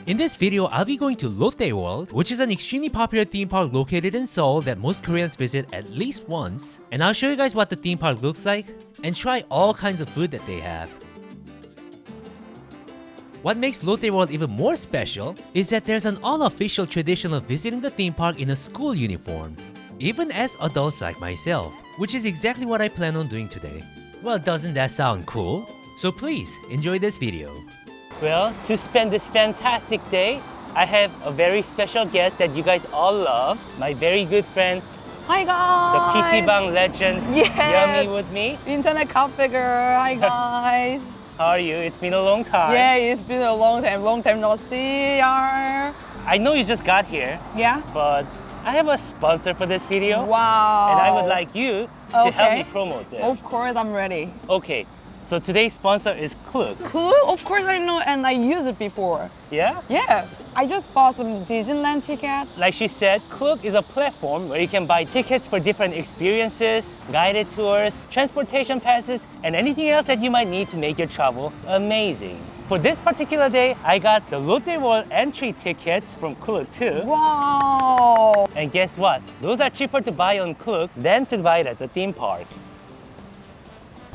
In this video, I'll be going to Lotte World, which is an extremely popular theme park located in Seoul that most Koreans visit at least once. And I'll show you guys what the theme park looks like and try all kinds of food that they have. What makes Lotte World even more special is that there's an unofficial tradition of visiting the theme park in a school uniform, even as adults like myself, which is exactly what I plan on doing today. Well, doesn't that sound cool? So please, enjoy this video. Well, to spend this fantastic day, I have a very special guest that you guys all love. My very good friend, Hi guys! the PC Bang legend, Yes. Yummy with me. Internet cafe girl. Hi guys! How are you? It's been a long time. Yeah, it's been a long time no see. Yeah. I know you just got here, Yeah? but I have a sponsor for this video. Wow. And I would like you to help me promote this. Of course, I'm ready. Okay, so today's sponsor is Klook. Cool? Of course I know and I used it before. Yeah? Yeah. I just bought some Disneyland tickets. Like she said, Klook is a platform where you can buy tickets for different experiences, guided tours, transportation passes, and anything else that you might need to make your travel amazing. For this particular day, I got the Lotte World entry tickets from Klook too. Wow. And guess what? Those are cheaper to buy on Klook than to buy it at the theme park.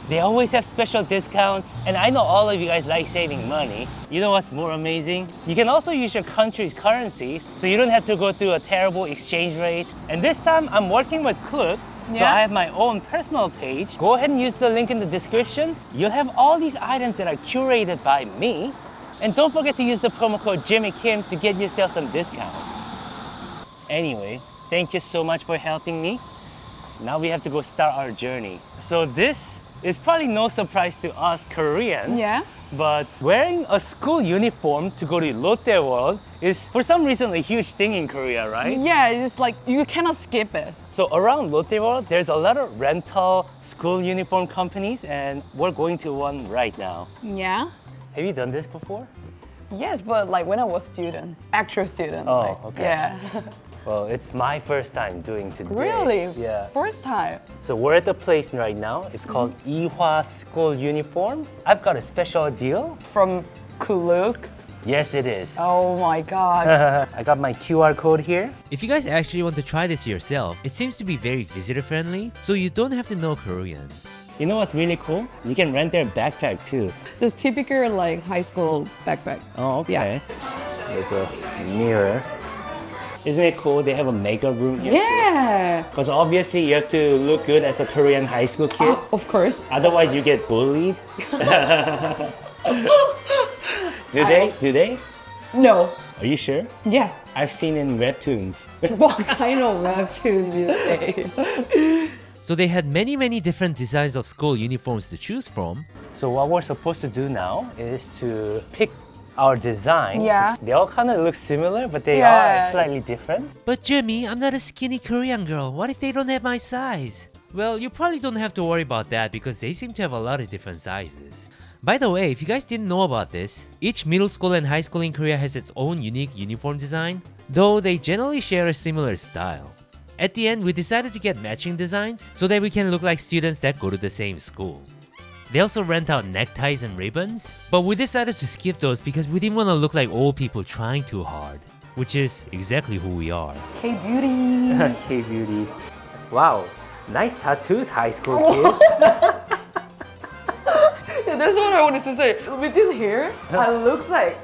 They always have special discounts, and I know all of you guys like saving money. You know what's more amazing? You can also use your country's currencies, so you don't have to go through a terrible exchange rate. And this time, I'm working with Klook, so Yeah? I have my own personal page. Go ahead and use the link in the description. You'll have all these items that are curated by me. And don't forget to use the promo code Jimmy Kim to get yourself some discounts. Anyway, thank you so much for helping me. Now we have to go start our journey. So this is probably no surprise to us Koreans. Yeah? But wearing a school uniform to go to Lotte World is for some reason a huge thing in Korea, right? Yeah, it's like you cannot skip it. So around Lotte World, there's a lot of rental school uniform companies, and we're going to one right now. Yeah? Have you done this before? Yes, but like when I was student, actual student. Oh, like, okay. Yeah. Well, it's my first time doing today. Really? Yeah. First time. So we're at the place right now. It's called Ihwa School Uniform. I've got a special deal. From Klook. Yes, it is. Oh my god. I got my QR code here. If you guys actually want to try this yourself, it seems to be very visitor friendly, so you don't have to know Korean. You know what's really cool? You can rent their backpack too. The typical like high school backpack. Oh, okay. Yeah. There's a mirror. Isn't it cool? They have a makeup room here. Yeah. Because obviously you have to look good as a Korean high school kid. Oh, of course. Otherwise you get bullied. Do they? No. Are you sure? Yeah. I've seen in webtoons. What kind of webtoon you say? So they had many different designs of school uniforms to choose from. So what we're supposed to do now is to pick our design. Yeah. They all kind of look similar, but they Yeah. are slightly different. But Jimmy, I'm not a skinny Korean girl. What if they don't have my size? Well, you probably don't have to worry about that because they seem to have a lot of different sizes. By the way, if you guys didn't know about this, each middle school and high school in Korea has its own unique uniform design, though they generally share a similar style. At the end, we decided to get matching designs so that we can look like students that go to the same school. They also rent out neckties and ribbons, but we decided to skip those because we didn't want to look like old people trying too hard, which is exactly who we are. Hey beauty. Hey beauty. Wow, nice tattoos, high school kid. Yeah, that's what I wanted to say. With this hair, I looks like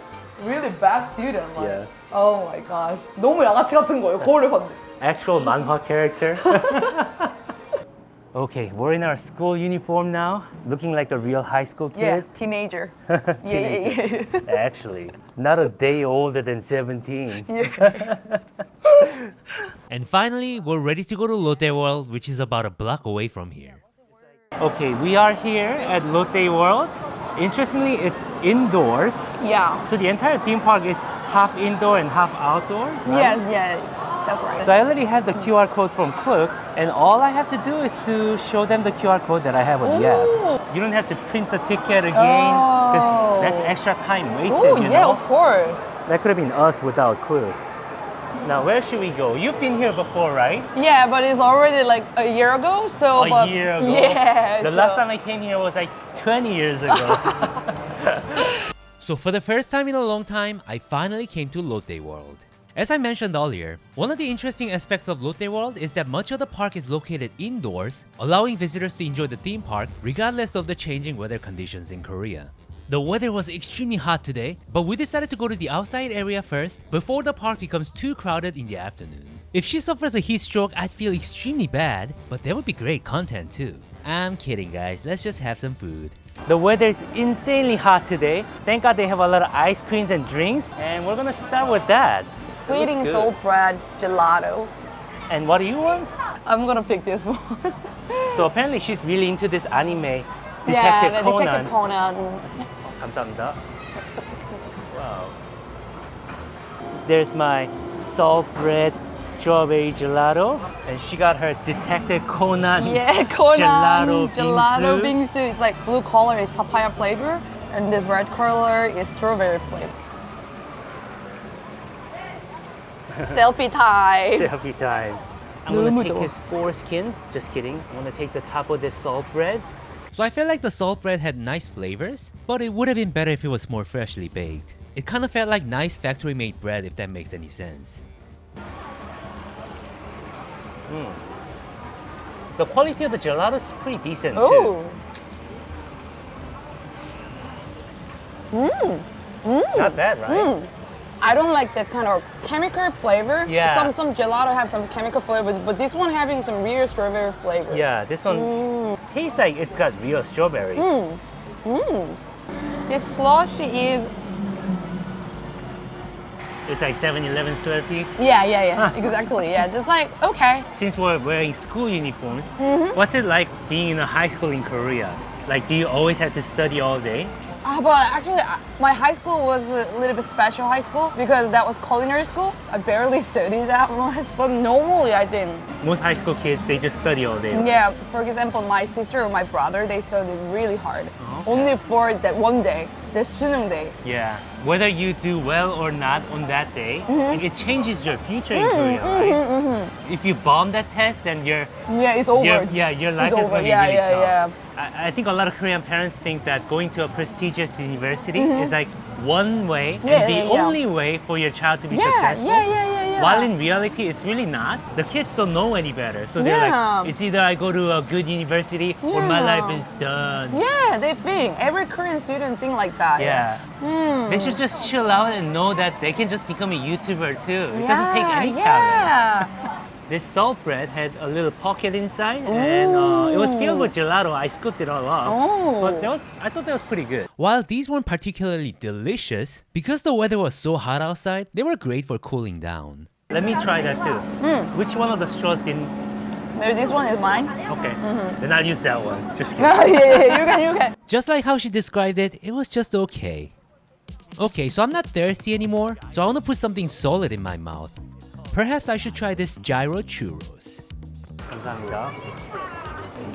really bad student. Like, Yeah. Oh my gosh. 너무 양아치 같은 거예요. 거울을 봤는데. Actual manhwa character. Okay, we're in our school uniform now, looking like a real high school Yeah, kid. teenager. Yeah. Actually, not a day older than 17. Yeah. And finally, we're ready to go to Lotte World, which is about a block away from here. Okay, we are here at Lotte World. Interestingly, it's indoors. Yeah. So the entire theme park is half indoor and half outdoor. Right? Yes, yeah. That's right. So I already have the QR code from Klook, and all I have to do is to show them the QR code that I have on the app. You don't have to print the ticket again, because that's extra time wasted, Oh, you yeah, know? of course. That could have been us without Klook. Now, where should we go? You've been here before, right? Yeah, but it's already like a year ago, so. A year ago? Yeah. The last time I came here was like 20 years ago. So for the first time in a long time, I finally came to Lotte World. As I mentioned earlier, one of the interesting aspects of Lotte World is that much of the park is located indoors, allowing visitors to enjoy the theme park regardless of the changing weather conditions in Korea. The weather was extremely hot today, but we decided to go to the outside area first before the park becomes too crowded in the afternoon. If she suffers a heat stroke, I'd feel extremely bad, but that would be great content too. I'm kidding guys, let's just have some food. The weather is insanely hot today. Thank God they have a lot of ice creams and drinks, and we're gonna start with that. Sweeting good. soul bread gelato. And what do you want? I'm gonna pick this one. So apparently she's really into this anime, Yeah, Detective the Conan. Detective Conan. 감사합니다. Wow. There's my salt bread strawberry gelato, and she got her Detective Conan Yeah, Conan gelato bingsu. bingsu. It's like blue color is papaya flavor, and this red color is strawberry flavor. Selfie time. Selfie time. I'm gonna take his foreskin. Just kidding. I'm gonna take the top of this salt bread. So I felt like the salt bread had nice flavors, but it would have been better if it was more freshly baked. It kind of felt like nice factory made bread, if that makes any sense. The quality of the gelato is pretty decent Ooh. too. Not bad, right? I don't like that kind of chemical flavor. Yeah. Some gelato have some chemical flavor, but this one having some real strawberry flavor. Yeah, this one tastes like it's got real strawberry. This slushy is It's like 7-Eleven Slurpee. yeah, exactly. Yeah, just like okay. Since we're wearing school uniforms, what's it like being in a high school in Korea? Like, do you always have to study all day? But actually, my high school was a little bit special high school because that was culinary school. I barely studied that much, but normally I didn't. Most high school kids, they just study all day. Yeah, for example, my sister or my brother, they studied really hard. Okay. Only for that one day, the 수능 day. Yeah. Whether you do well or not on that day, it changes your future in Korea, right? If you bomb that test, then your Yeah, it's over. your life It's is over. going to be Yeah, really yeah, tough. yeah. I think a lot of Korean parents think that going to a prestigious university is like one way Yeah, and the yeah. only way for your child to be Yeah, successful. yeah. While in reality, it's really not. The kids don't know any better. So they're Yeah. like, it's either I go to a good university or my Yeah. life is done. Yeah, they think. Every Korean student think like that. Yeah. They should just chill out and know that they can just become a YouTuber too. It doesn't take any talent. This salt bread had a little pocket inside and it was filled with gelato. I scooped it all up. But I thought that was pretty good. While these weren't particularly delicious, because the weather was so hot outside, they were great for cooling down. Let me try that too. Which one of the straws didn't? Maybe this one is mine. Okay. Then I'll use that one. Just kidding. Yeah, you can. Just like how she described it, it was just okay. Okay, so I'm not thirsty anymore, so I want to put something solid in my mouth. Perhaps I should try this Gyro Churros. 감사합니다.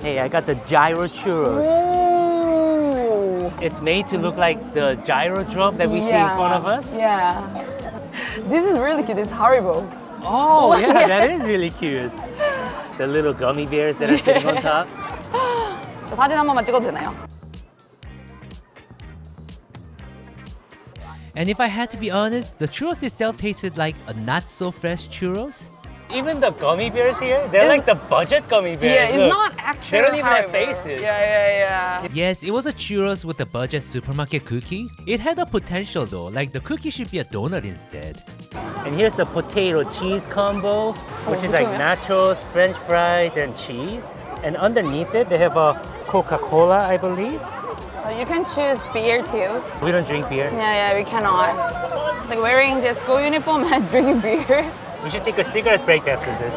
Hey, I got the Gyro Churros. Ooh. It's made to look like the gyro drop that we see in front of us. Yeah. This is really cute. It's Haribo. Oh, yeah, that is really cute. The little gummy bears that are sitting on top. 저 사진 한 번만 찍어도 되나요? And if I had to be honest, the churros itself tasted like a not so fresh churros. Even the gummy bears here, they're like the budget gummy bears. Yeah, it's Look, not actual They don't even have Haribo. faces. Yeah. Yes, it was a churros with a budget supermarket cookie. It had a potential though, like the cookie should be a donut instead. And here's the potato cheese combo, which is like nachos, french fries, and cheese. And underneath it, they have a Coca-Cola, I believe. You can choose beer too. We don't drink beer. Yeah, we cannot. Like wearing the school uniform and drinking beer. We should take a cigarette break after this.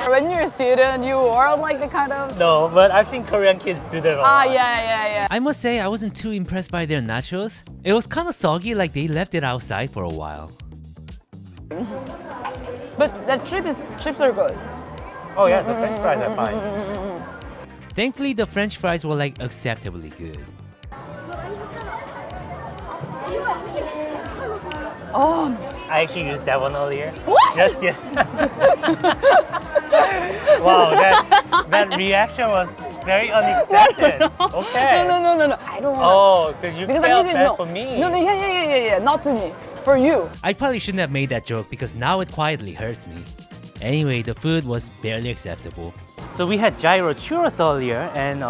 When you're a student, you are like the kind of... No, but I've seen Korean kids do that a lot. Yeah. I must say, I wasn't too impressed by their nachos. It was kind of soggy, like they left it outside for a while. But the chips are good. Oh yeah, the french fries are fine. Thankfully, the french fries were like acceptably good. Oh, I actually used that one earlier. What? Just yeah. Wow, that reaction was very unexpected. Okay. No. I don't want Oh, because you because felt I'm using bad for me. No, yeah. Not to me. For you. I probably shouldn't have made that joke because now it quietly hurts me. Anyway, the food was barely acceptable. So we had Gyro Churros earlier, and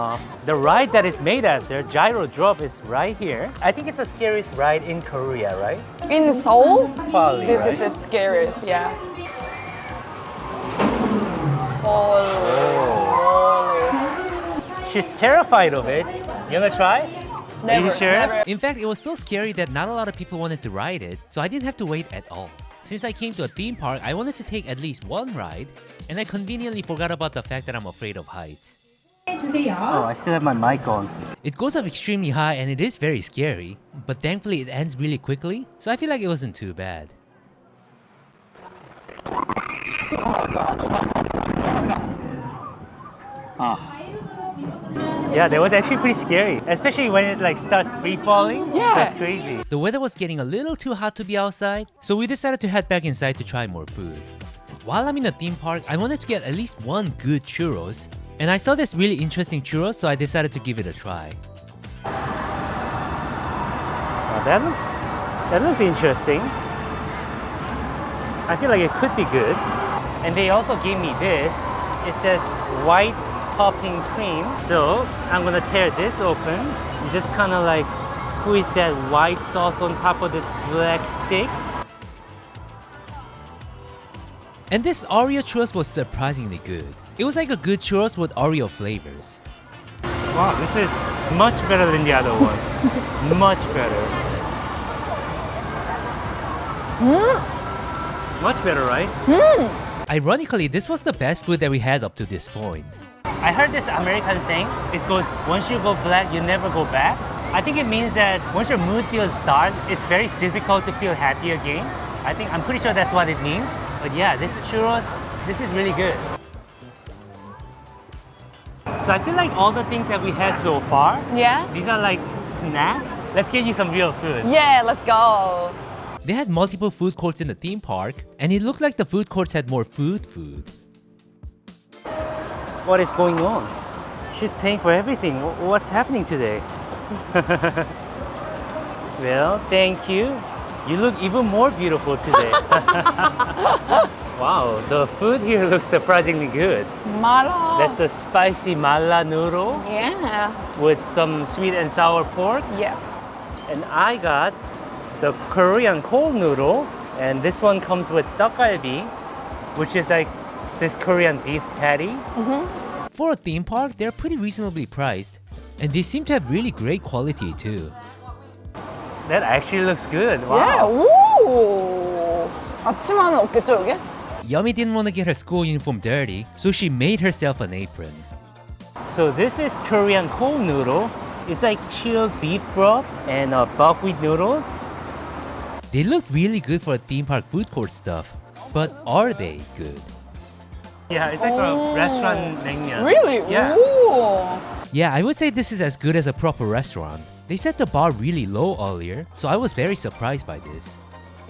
the ride that is made after, Gyro Drop, is right here. I think it's the scariest ride in Korea, right? In Seoul, Probably, this right? is the scariest, yeah. Holy. She's terrified of it. You wanna try? Never, Are you sure? never. In fact, it was so scary that not a lot of people wanted to ride it, so I didn't have to wait at all. Since I came to a theme park, I wanted to take at least one ride, and I conveniently forgot about the fact that I'm afraid of heights. Oh, I still have my mic on. It goes up extremely high and it is very scary, but thankfully it ends really quickly, so I feel like it wasn't too bad. Yeah, that was actually pretty scary, especially when it like starts free falling. Yeah. That's crazy. The weather was getting a little too hot to be outside, so we decided to head back inside to try more food. While I'm in the theme park, I wanted to get at least one good churros, and I saw this really interesting churros, so I decided to give it a try. Oh, that looks interesting. I feel like it could be good. And they also gave me this. It says white topping cream. So I'm gonna tear this open. You just kind of like squeeze that white sauce on top of this black stick. And this Oreo churros was surprisingly good. It was like a good churros with Oreo flavors. Wow, this is much better than the other one. Much better. Much better, right? Ironically, this was the best food that we had up to this point. I heard this American saying, it goes, once you go black, you never go back. I think it means that once your mood feels dark, it's very difficult to feel happy again. I'm pretty sure that's what it means. But yeah, this churros, this is really good. So I feel like all the things that we had so far, Yeah? these are like snacks. Let's get you some real food. Yeah, let's go. They had multiple food courts in the theme park, and it looked like the food courts had more food. What is going on? She's paying for everything. What's happening today? Well, thank you. You look even more beautiful today. Wow, the food here looks surprisingly good. Mala. That's a spicy mala noodle Yeah. with some sweet and sour pork. Yeah. And I got the Korean cold noodle. And this one comes with dakgalbi, which is like this Korean beef patty. For a theme park, they're pretty reasonably priced, and they seem to have really great quality too. That actually looks good. Yeah. Wow. 오. 앞치마는 없겠죠, 여기? Yummy didn't want to get her school uniform dirty, so she made herself an apron. So this is Korean cold noodle. It's like chilled beef broth and buckwheat noodles. They look really good for a theme park food court stuff, but are they good? Yeah, it's like a restaurant naengmyeon. Really? Yeah. Ooh. Yeah, I would say this is as good as a proper restaurant. They set the bar really low earlier, so I was very surprised by this.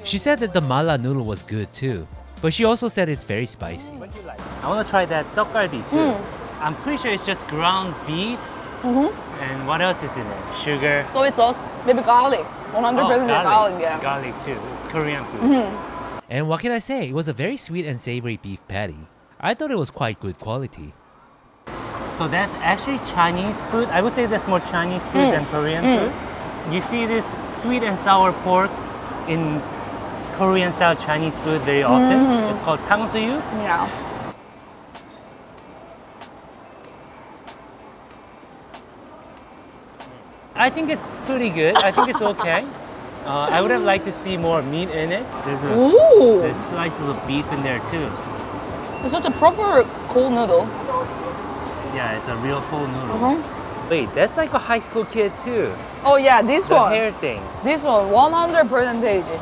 She said that the mala noodle was good too, but she also said it's very spicy. I want to try that dakgalbi too. I'm pretty sure it's just ground beef. And what else is in it? Sugar. Soy sauce, maybe garlic. 100% garlic, yeah. Garlic too. It's Korean food. And what can I say? It was a very sweet and savory beef patty. I thought it was quite good quality. So that's actually Chinese food. I would say that's more Chinese food than Korean food. You see this sweet and sour pork in Korean style Chinese food very often. It's called 탕수육. Yeah. I think it's pretty good. I think it's okay. I would have liked to see more meat in it. Ooh. There's slices of beef in there too. It's such a proper cold noodle. Yeah, it's a real full noodle. Wait, that's like a high school kid too. Oh yeah, this The one. hair thing. This one, 100%.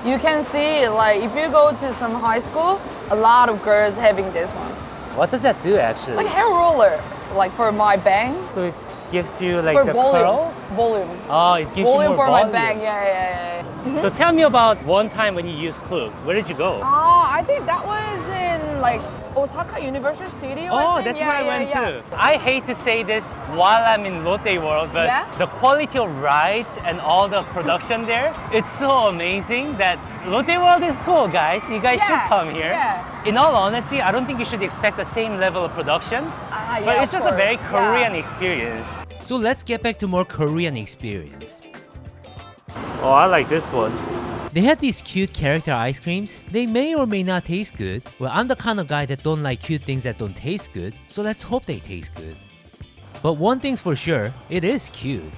You can see, like, if you go to some high school, a lot of girls having this one. What does that do actually? Like hair roller, like for my bang, So it gives you like for the volume. curl? Volume. Oh, it gives Volume you more for volume. my bang, yeah. So tell me about one time when you used Klook. Where did you go? I think that was in like Osaka Universal Studio. Oh, I think. that's where I went too. I hate to say this while I'm in Lotte World, but Yeah? the quality of rides and all the production there, it's so amazing that Lotte World is cool, guys. You guys should come here. Yeah. In all honesty, I don't think you should expect the same level of production, Yeah, but it's of just a course. very Korean Yeah. experience. So let's get back to more Korean experience. Oh, I like this one. They had these cute character ice creams. They may or may not taste good. Well, I'm the kind of guy that don't like cute things that don't taste good, so let's hope they taste good. But one thing's for sure, it is cute.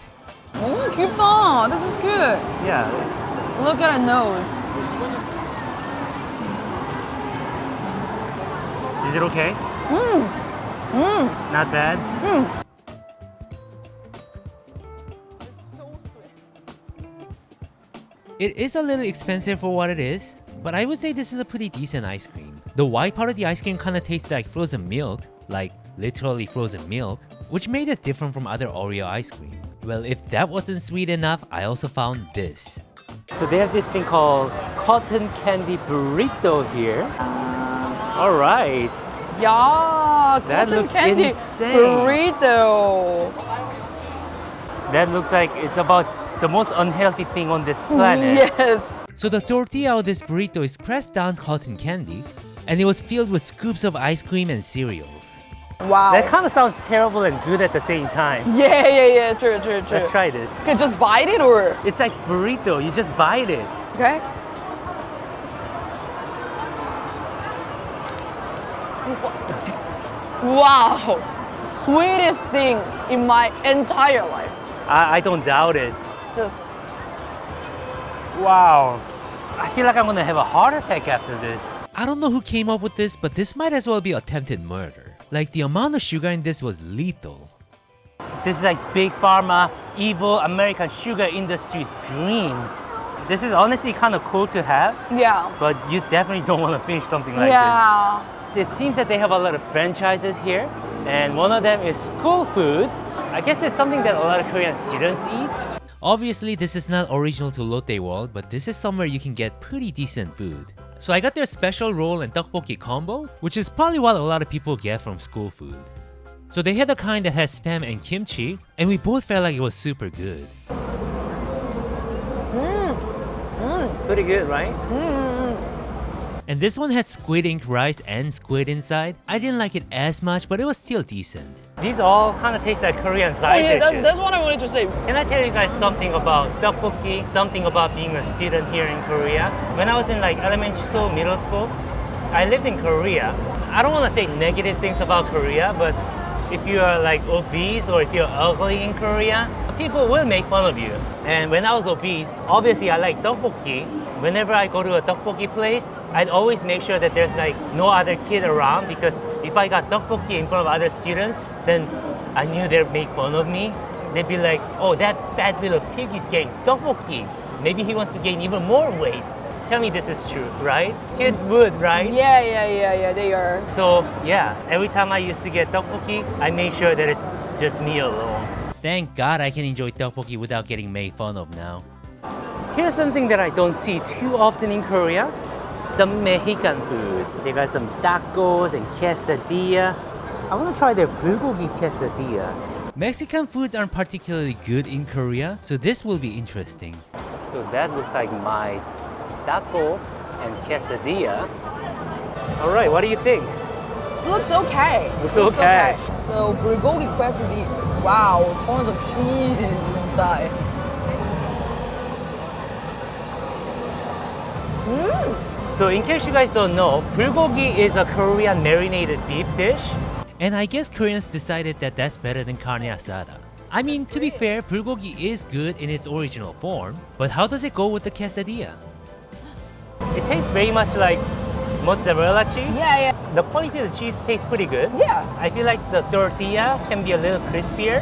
Oh, 귀엽다. This is cute. Yeah. Look at her nose. Is it okay? Not bad? It is a little expensive for what it is, but I would say this is a pretty decent ice cream. The white part of the ice cream kind of tastes like frozen milk, like literally frozen milk, which made it different from other Oreo ice cream. Well, if that wasn't sweet enough, I also found this. So they have this thing called cotton candy burrito here. All right. Yeah, That cotton looks candy insane. burrito. That looks like it's about the most unhealthy thing on this planet. Yes. So the tortilla of this burrito is pressed down cotton candy, and it was filled with scoops of ice cream and cereals. Wow. That kind of sounds terrible and good at the same time. Yeah. True. Let's try this. Okay, just bite it or? It's like burrito, you just bite it. Okay. Wow. Sweetest thing in my entire life. I don't doubt it. Just, Wow. I feel like I'm gonna have a heart attack after this. I don't know who came up with this, but this might as well be attempted murder. Like, the amount of sugar in this was lethal. This is like big pharma, evil American sugar industry's dream. This is honestly kind of cool to have, yeah. but you definitely don't want to finish something like Yeah. this. It seems that they have a lot of franchises here, and one of them is school food. I guess it's something that a lot of Korean students eat. Obviously, this is not original to Lotte World, but this is somewhere you can get pretty decent food. So I got their special roll and tteokbokki combo, which is probably what a lot of people get from school food. So they had a kind that has spam and kimchi, and we both felt like it was super good. Pretty good, right? And this one had squid ink rice and squid inside. I didn't like it as much, but it was still decent. These all kind of taste like Korean Oh side yeah, dishes. that's what I wanted to say. Can I tell you guys something about tteokbokki, something about being a student here in Korea? When I was in like elementary school, middle school, I lived in Korea. I don't want to say negative things about Korea, but if you are like obese or if you're ugly in Korea, people will make fun of you. And when I was obese, obviously I like tteokbokki. Whenever I go to a tteokbokki place, I'd always make sure that there's like no other kid around, because if I got tteokbokki in front of other students, then I knew they'd make fun of me. They'd be like, oh, that fat little pig is getting tteokbokki. Maybe he wants to gain even more weight. Tell me this is true, right? Kids would, right? Yeah, they are. So yeah, every time I used to get tteokbokki, I made sure that it's just me alone. Thank God I can enjoy tteokbokki without getting made fun of now. Here's something that I don't see too often in Korea. Some Mexican food. They got some tacos and quesadilla. I want to try their bulgogi quesadilla. Mexican foods aren't particularly good in Korea, so this will be interesting. So that looks like my taco and quesadilla. All right, what do you think? Looks okay. Looks okay. So bulgogi quesadilla. Wow, tons of cheese inside. So in case you guys don't know, bulgogi is a Korean marinated beef dish. And I guess Koreans decided that that's better than carne asada. I mean, to be fair, bulgogi is good in its original form, but how does it go with the quesadilla? It tastes very much like mozzarella cheese. Yeah. The quality of the cheese tastes pretty good. Yeah. I feel like the tortilla can be a little crispier.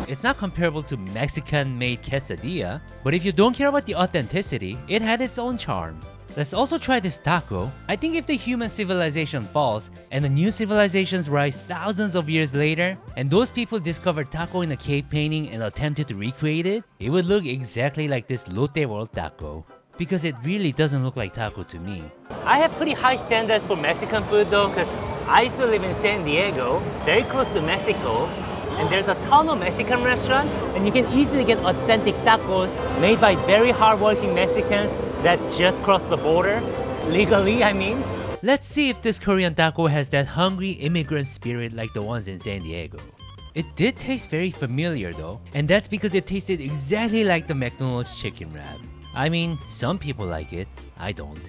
It's not comparable to Mexican-made quesadilla, but if you don't care about the authenticity, it had its own charm. Let's also try this taco. I think if the human civilization falls and the new civilizations rise thousands of years later, and those people discovered taco in a cave painting and attempted to recreate it, it would look exactly like this Lotte World taco. because it really doesn't look like taco to me. I have pretty high standards for Mexican food though, because I used to live in San Diego, very close to Mexico, and there's a ton of Mexican restaurants, and you can easily get authentic tacos made by very hardworking Mexicans that just crossed the border, legally, I mean. Let's see if this Korean taco has that hungry immigrant spirit like the ones in San Diego. It did taste very familiar though, and that's because it tasted exactly like the McDonald's chicken wrap. I mean, some people like it, I don't.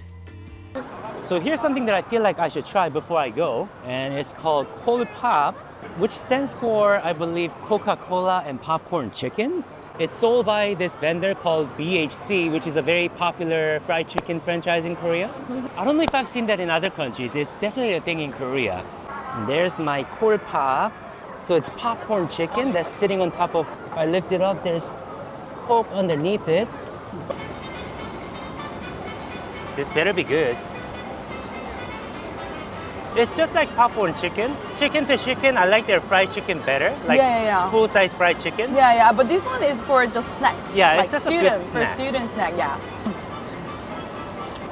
So here's something that I feel like I should try before I go, and it's called Colpop, which stands for, I believe, Coca-Cola and popcorn chicken. It's sold by this vendor called BHC, which is a very popular fried chicken franchise in Korea. I don't know if I've seen that in other countries. It's definitely a thing in Korea. And there's my Colpop. So it's popcorn chicken that's sitting on top of, if I lift it up, there's Coke underneath it. This better be good. It's just like popcorn chicken. Chicken to chicken, I like their fried chicken better. Like Yeah. full-size fried chicken. Yeah, but this one is for just snack. Yeah, like it's just a students, good for snack. student snack, yeah.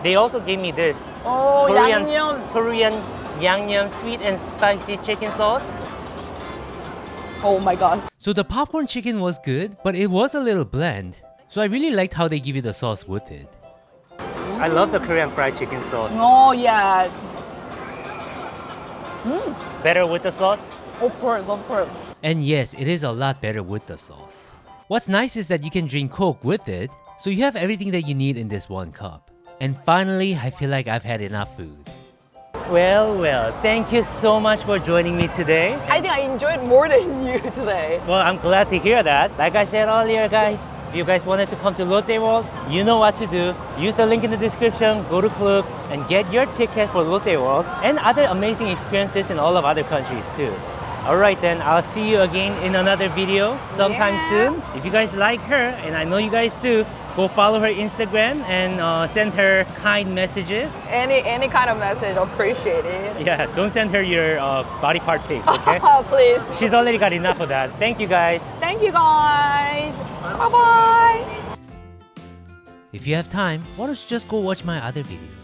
They also gave me this Oh, 양념. Korean yangnyeom sweet and spicy chicken sauce. Oh my god. So the popcorn chicken was good, but it was a little bland. So I really liked how they give you the sauce with it. I love the Korean fried chicken sauce. Oh yeah. Better with the sauce? Of course. And yes, it is a lot better with the sauce. What's nice is that you can drink Coke with it, so you have everything that you need in this one cup. And finally, I feel like I've had enough food. Well, thank you so much for joining me today. I think I enjoyed more than you today. Well, I'm glad to hear that. Like I said earlier, guys, if you guys wanted to come to Lotte World, you know what to do. Use the link in the description, go to Klook, and get your ticket for Lotte World and other amazing experiences in all of other countries too. Alright then, I'll see you again in another video sometime soon. If you guys like her, and I know you guys do, go follow her Instagram and send her kind messages. Any kind of message, appreciate it. Yeah, don't send her your body part pics, okay? Please. She's already got enough of that. Thank you guys. Thank you guys. Bye bye. If you have time, why don't you just go watch my other videos?